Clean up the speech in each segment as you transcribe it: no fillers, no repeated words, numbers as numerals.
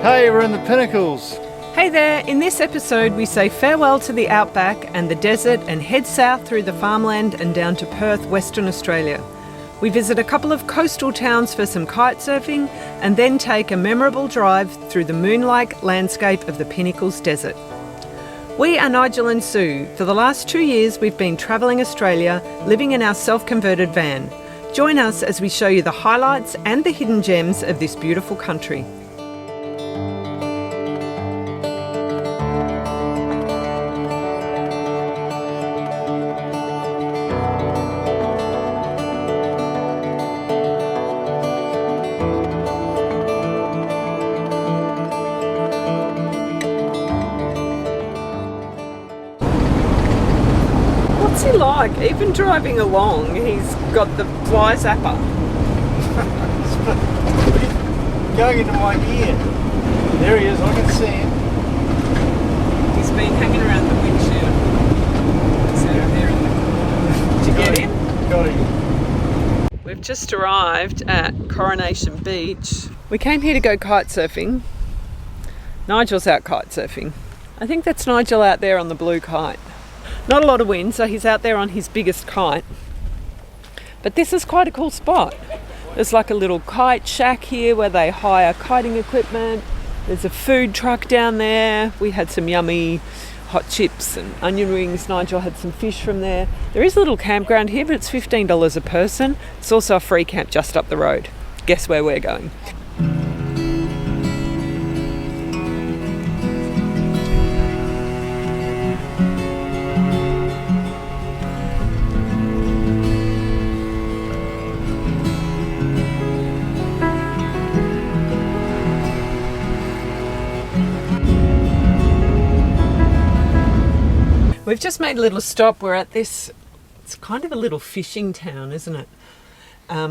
Hey, we're in the Pinnacles. Hey there, in this episode we say farewell to the outback and the desert and head south through the farmland and down to Perth, Western Australia. We visit a couple of coastal towns for some kitesurfing and then take a memorable drive through the moon-like landscape of the Pinnacles Desert. We are Nigel and Sue. For the last 2 years we've been travelling Australia, living in our self-converted van. Join us as we show you the highlights and the hidden gems of this beautiful country. What's he like? Even driving along, he's got the fly zapper. Going into my ear. There he is, I can see him. He's been hanging around the windshield. He's out there in the corner. Did you get him? Got him. We've just arrived at Coronation Beach. We came here to go kite surfing. Nigel's out kite surfing. I think that's Nigel out there on the blue kite. Not a lot of wind, so he's out there on his biggest kite. But this is quite a cool spot. There's like a little kite shack here where they hire kiting equipment. There's a food truck down there. We had some yummy hot chips and onion rings. Nigel had some fish from there. There is a little campground here, but it's $15 a person. It's also a free camp just up the road. Guess where we're going? We've just made a little stop. We're at this, it's kind of a little fishing town, isn't it?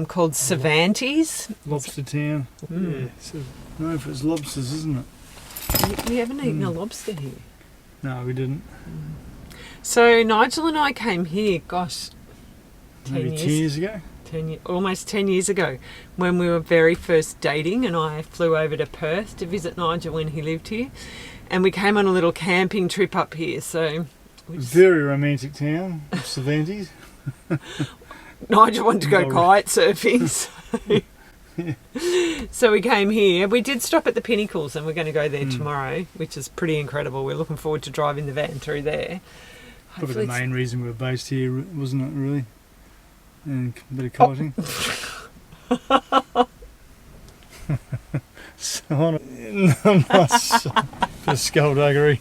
Called Cervantes. Lobster town. Yeah, so known for its lobsters, isn't it? We haven't eaten a lobster here. No, we didn't. So Nigel and I came here, gosh, 10 Maybe 10 years ago? Almost 10 years ago, when we were very first dating, and I flew over to Perth to visit Nigel when he lived here. And we came on a little camping trip up here, so... Very romantic town, Cervantes. Nigel wanted to go kite surfing, so we came here. We did stop at the Pinnacles and we're going to go there tomorrow, which is pretty incredible. We're looking forward to driving the van through there. Probably the main reason we were based here, wasn't it, really? And a bit of kiting. So, nice bit of skullduggery.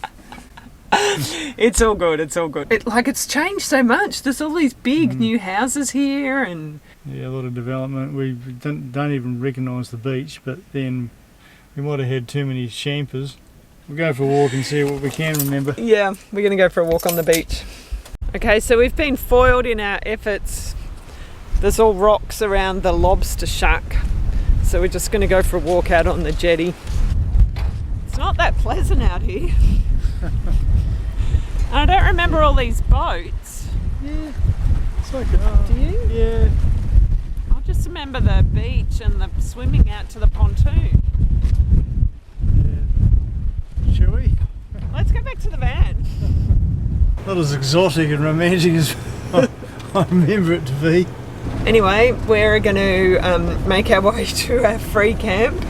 It's all good, it's all good. It's changed so much. There's all these big new houses here and... Yeah, a lot of development. We don't even recognise the beach, but then we might have had too many champers. We'll go for a walk and see what we can remember. Yeah, we're going to go for a walk on the beach. Okay, so we've been foiled in our efforts. There's all rocks around the lobster shack. So we're just going to go for a walk out on the jetty. It's not that pleasant out here. I don't remember all these boats. Yeah, it's like Do you? Yeah. I just remember the beach and the swimming out to the pontoon. Yeah. Shall we? Let's go back to the van. Not as exotic and romantic as I remember it to be. Anyway, we're going to make our way to our free camp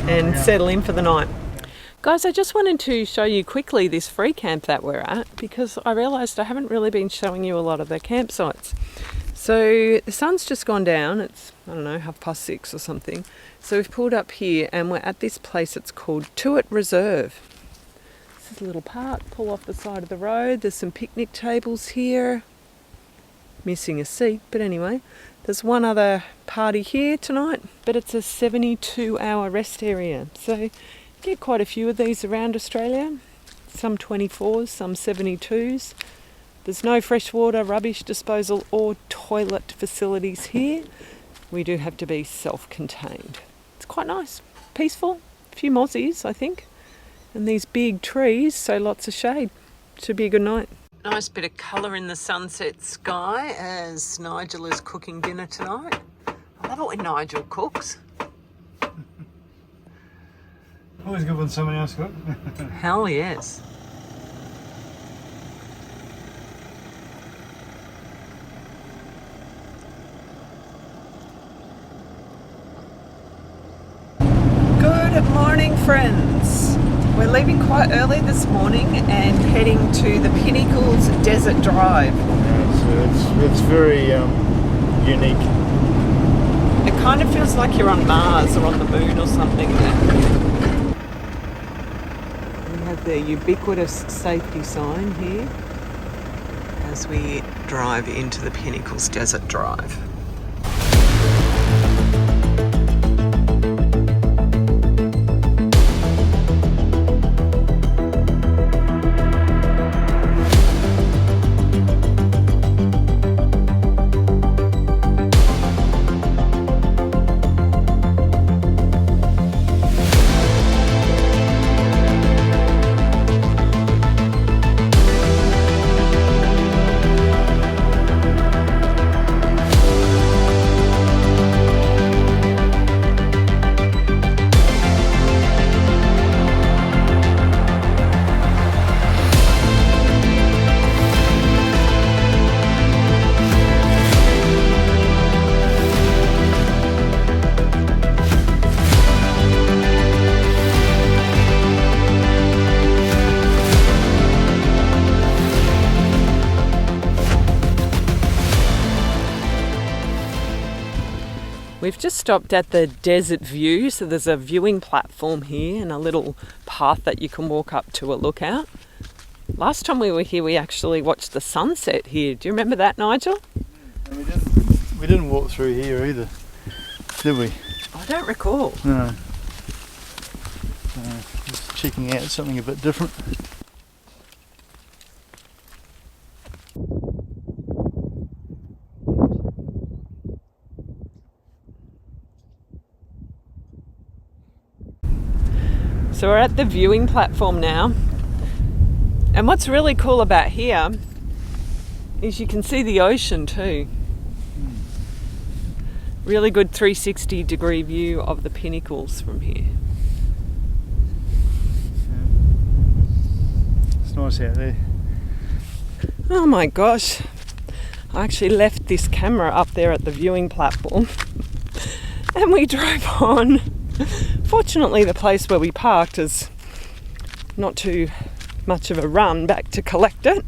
and settle in for the night. Guys, I just wanted to show you quickly this free camp that we're at because I realised I haven't really been showing you a lot of the campsites. So the sun's just gone down, it's, I don't know, 6:30 or something. So we've pulled up here and we're at this place, it's called Tuat Reserve. This is a little park, pull off the side of the road, there's some picnic tables here. Missing a seat, but anyway. There's one other party here tonight, but it's a 72-hour rest area. So get quite a few of these around Australia, some 24s, some 72s. There's no freshwater, rubbish disposal or toilet facilities here. We do have to be self-contained. It's quite nice, peaceful, a few mozzies I think, and these big trees, so lots of shade. Should be a good night. Nice bit of colour in the sunset sky as Nigel is cooking dinner tonight. I love it when Nigel cooks. Always good when someone else cooks. Hell yes. Good morning, friends. We're leaving quite early this morning and heading to the Pinnacles Desert Drive. It's very unique. It kind of feels like you're on Mars or on the moon or something. We have the ubiquitous safety sign here as we drive into the Pinnacles Desert Drive. We've just stopped at the Desert View, so there's a viewing platform here and a little path that you can walk up to a lookout. Last time we were here, we actually watched the sunset here. Do you remember that, Nigel? And we didn't walk through here either, did we? I don't recall. No. Just checking out something a bit different. So we're at the viewing platform now, and what's really cool about here is you can see the ocean too. Really good 360 degree view of the Pinnacles from here. It's nice out there. Oh my gosh, I actually left this camera up there at the viewing platform and we drove on. Fortunately, the place where we parked is not too much of a run back to collect it.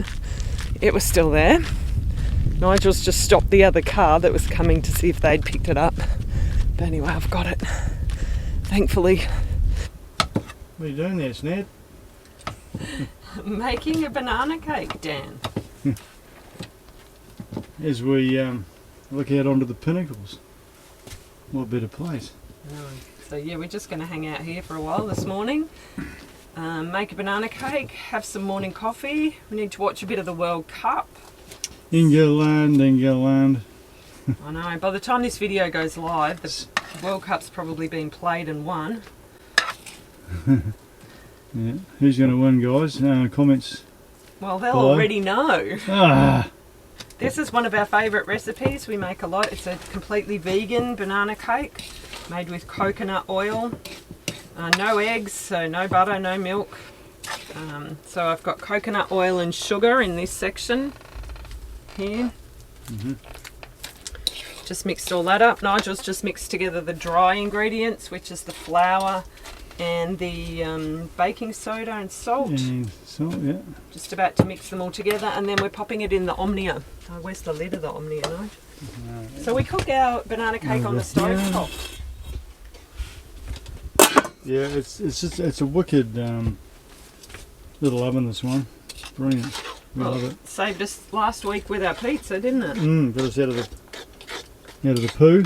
It was still there. Nigel's just stopped the other car that was coming to see if they'd picked it up. But anyway, I've got it, thankfully. What are you doing there, Sned? Making a banana cake, Dan. As we look out onto the Pinnacles. What better place? So yeah, we're just going to hang out here for a while this morning, make a banana cake, have some morning coffee. We need to watch a bit of the World Cup. England. I know, by the time this video goes live, the World Cup's probably been played and won. Yeah. Who's going to win, guys? Comments. Well, they'll below. already know. Ah. This is one of our favourite recipes. We make a lot. It's a completely vegan banana cake made with coconut oil. No eggs, so no butter, no milk. So I've got coconut oil and sugar in this section here. Just mixed all that up. Nigel's just mixed together the dry ingredients, which is the flour and the baking soda and salt. And salt, yeah. Just about to mix them all together, and then we're popping it in the Omnia. Oh, where's the lid of the Omnia, Nigel? So we cook our banana cake on the stove top. Yeah, it's a wicked little oven, this one. Brilliant. We love it. Saved us last week with our pizza, didn't it? Got us out of the poo.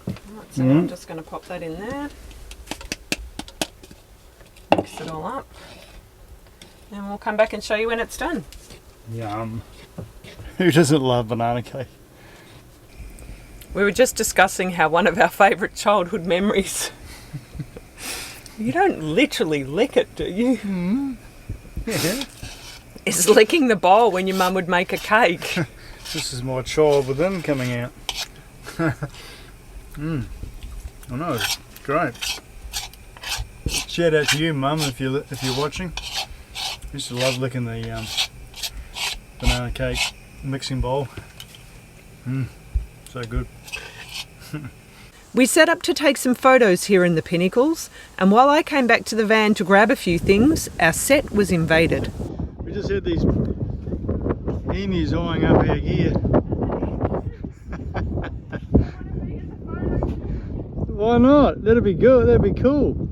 Right, so I'm just going to pop that in there. Mix it all up. And we'll come back and show you when it's done. Yum. Who doesn't love banana cake? We were just discussing how one of our favourite childhood memories. You don't literally lick it, do you? Yeah. Is licking the bowl when your mum would make a cake. This is my child within coming out. I know, it's great. Shout out to you, Mum, if you're watching. I used to love licking the banana cake mixing bowl. So good. We set up to take some photos here in the Pinnacles, and while I came back to the van to grab a few things, our set was invaded. We just had these emus eyeing up our gear. Why not? That'd be good. That'd be cool.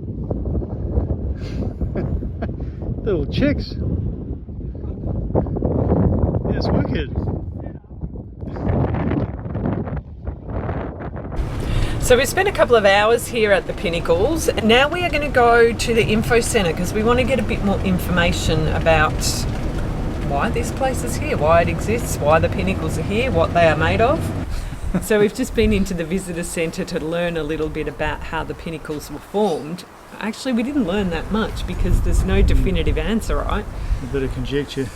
Little chicks. That's wicked. So we spent a couple of hours here at the Pinnacles, and now we are going to go to the info centre because we want to get a bit more information about why this place is here, why it exists, why the Pinnacles are here, what they are made of. So we've just been into the visitor centre to learn a little bit about how the Pinnacles were formed. Actually, we didn't learn that much because there's no definitive answer, right? A bit of conjecture.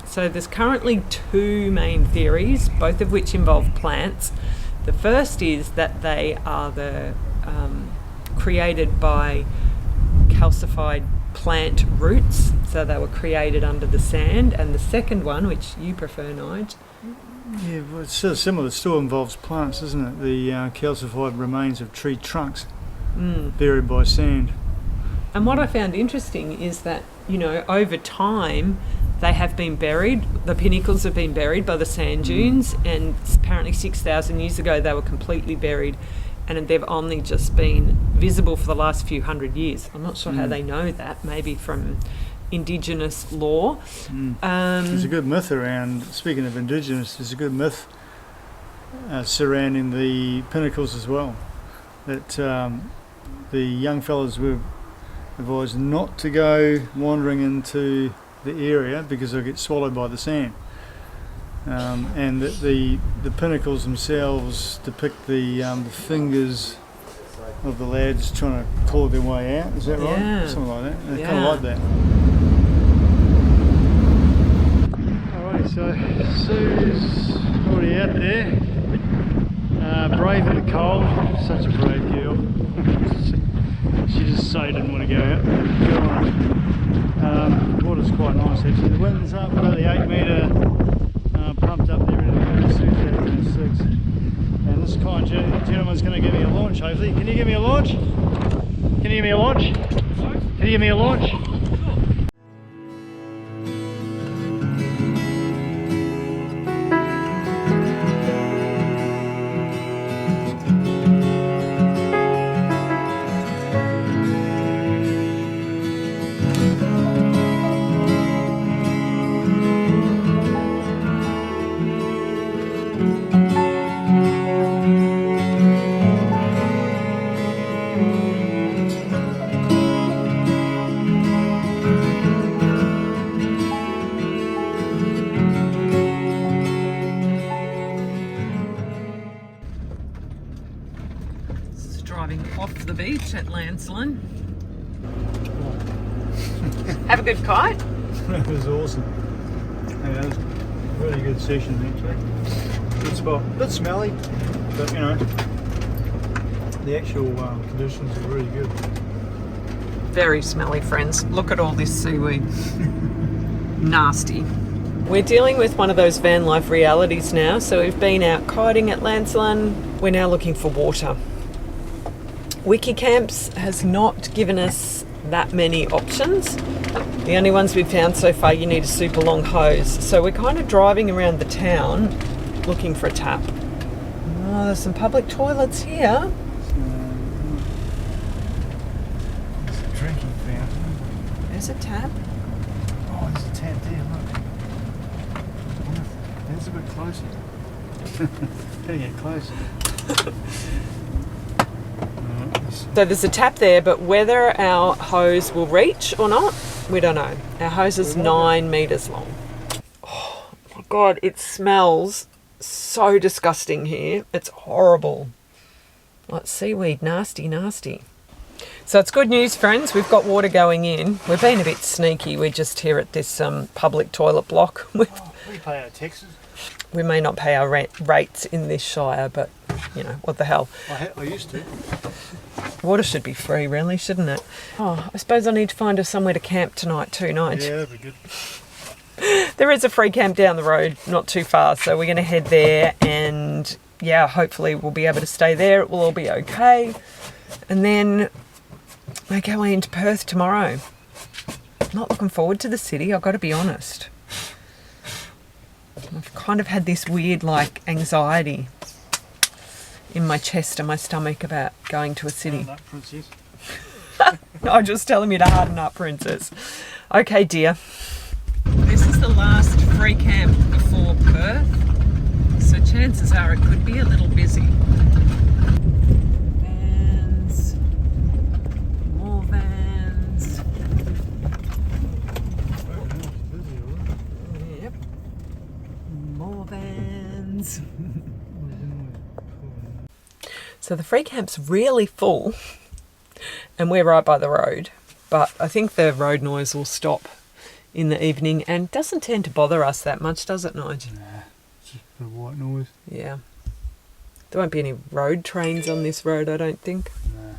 So there's currently two main theories, both of which involve plants. The first is that they are created by calcified plant roots, so they were created under the sand. And the second one, which you prefer, Nigel. Yeah, well, it's sort of similar. It still involves plants, isn't it? The calcified remains of tree trunks buried by sand. And what I found interesting is that, you know, over time they have been buried. The Pinnacles have been buried by the sand dunes, and apparently 6,000 years ago they were completely buried, and they've only just been visible for the last few hundred years. I'm not sure how they know that, maybe from Indigenous lore. There's a good myth around, speaking of Indigenous, there's a good myth surrounding the Pinnacles as well, that the young fellas were advised not to go wandering into the area because they'll get swallowed by the sand, and that the Pinnacles themselves depict the fingers of the lads trying to claw their way out. Is that right? Yeah. Something like that. They kind of like that. Alright, so Sue's already out there, brave in the cold. Such a brave girl. She just so didn't want to go out. Good on her. The water's quite nice actually. The wind's up about the 8 metre, pumped up there in the 6. And this kind gentleman's going to give me a launch hopefully. Can you give me a launch? Can you give me a launch? Can you give me a launch? Driving off the beach at Lancelin. Have a good kite. That was awesome. Yeah, that was a really good session actually. Good spot. A bit smelly, but you know, the actual conditions are really good. Very smelly, friends. Look at all this seaweed. Nasty. We're dealing with one of those van life realities now. So we've been out kiting at Lancelin. We're now looking for water. Wiki Camps has not given us that many options. The only ones we've found so far, you need a super long hose. So we're kind of driving around the town looking for a tap. Oh, there's some public toilets here. There's a drinking fountain. There's a tap. Oh, there's a tap there, look. That's a bit closer. Gotta get closer. So there's a tap there, but whether our hose will reach or not, we don't know. Our hose is 9 metres long. Oh my God, it smells so disgusting here. It's horrible. Like seaweed, nasty, nasty. So it's good news, friends. We've got water going in. We're being a bit sneaky. We're just here at this public toilet block. We pay our taxes. We may not pay our rates in this shire, but you know, what the hell. I used to. Water should be free, really, shouldn't it? Oh, I suppose I need to find us somewhere to camp tonight too, Nige. Yeah, that'd be good. There is a free camp down the road, not too far, so we're going to head there and, yeah, hopefully we'll be able to stay there. It will all be okay. And then make our way into Perth tomorrow. Not looking forward to the city, I've got to be honest. I've kind of had this weird, like, anxiety in my chest and my stomach about going to a city. I'm just telling you to harden up, princess. Okay, dear. This is the last free camp before Perth, so chances are it could be a little busy. Vans, more vans. Yep, more vans. So the free camp's really full, and we're right by the road, but I think the road noise will stop in the evening and doesn't tend to bother us that much, does it, Nige? Nah, it's just a bit of white noise. Yeah. There won't be any road trains on this road, I don't think. Nah.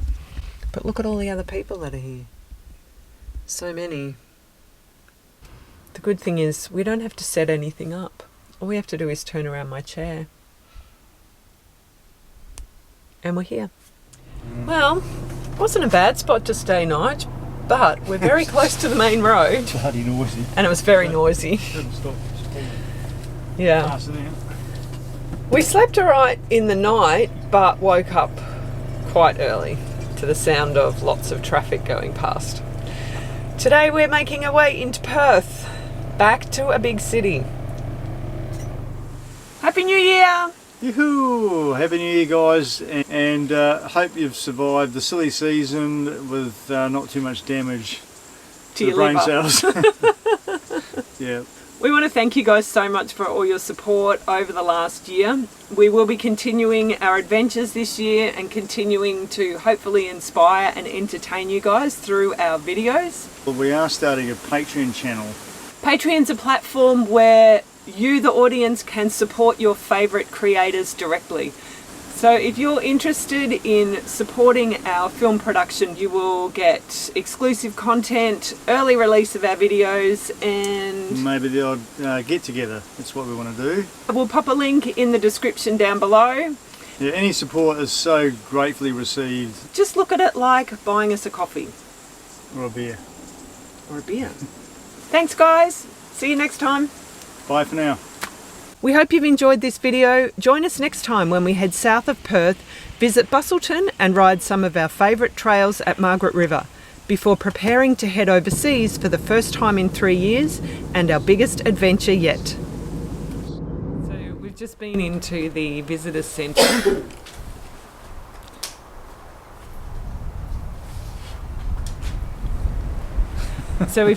But look at all the other people that are here. So many. The good thing is we don't have to set anything up. All we have to do is turn around my chair. And we're here. Well, wasn't a bad spot to stay, Nige, but we're very close to the main road. Bloody noisy. And it was very noisy. Shouldn't stop. Yeah. Passing out. We slept alright in the night, but woke up quite early to the sound of lots of traffic going past. Today we're making our way into Perth, back to a big city. Happy New Year! Yoo-hoo! Happy New Year, guys, and hope you've survived the silly season with not too much damage to the your brain liver. cells. Yeah. We want to thank you guys so much for all your support over the last year. We will be continuing our adventures this year and continuing to hopefully inspire and entertain you guys through our videos. Well, we are starting a Patreon channel. Patreon's a platform where you, the audience, can support your favourite creators directly. So if you're interested in supporting our film production, you will get exclusive content, early release of our videos, and Maybe the odd get together. That's what we want to do. we'll pop a link in the description down below. Yeah, any support is so gratefully received. Just look at it like buying us a coffee Or a beer. or a beer. Thanks guys, see you next time. Bye for now. We hope you've enjoyed this video. Join us next time when we head south of Perth, visit Busselton and ride some of our favourite trails at Margaret River before preparing to head overseas for the first time in 3 years and our biggest adventure yet. So we've just been into the visitor centre. So we've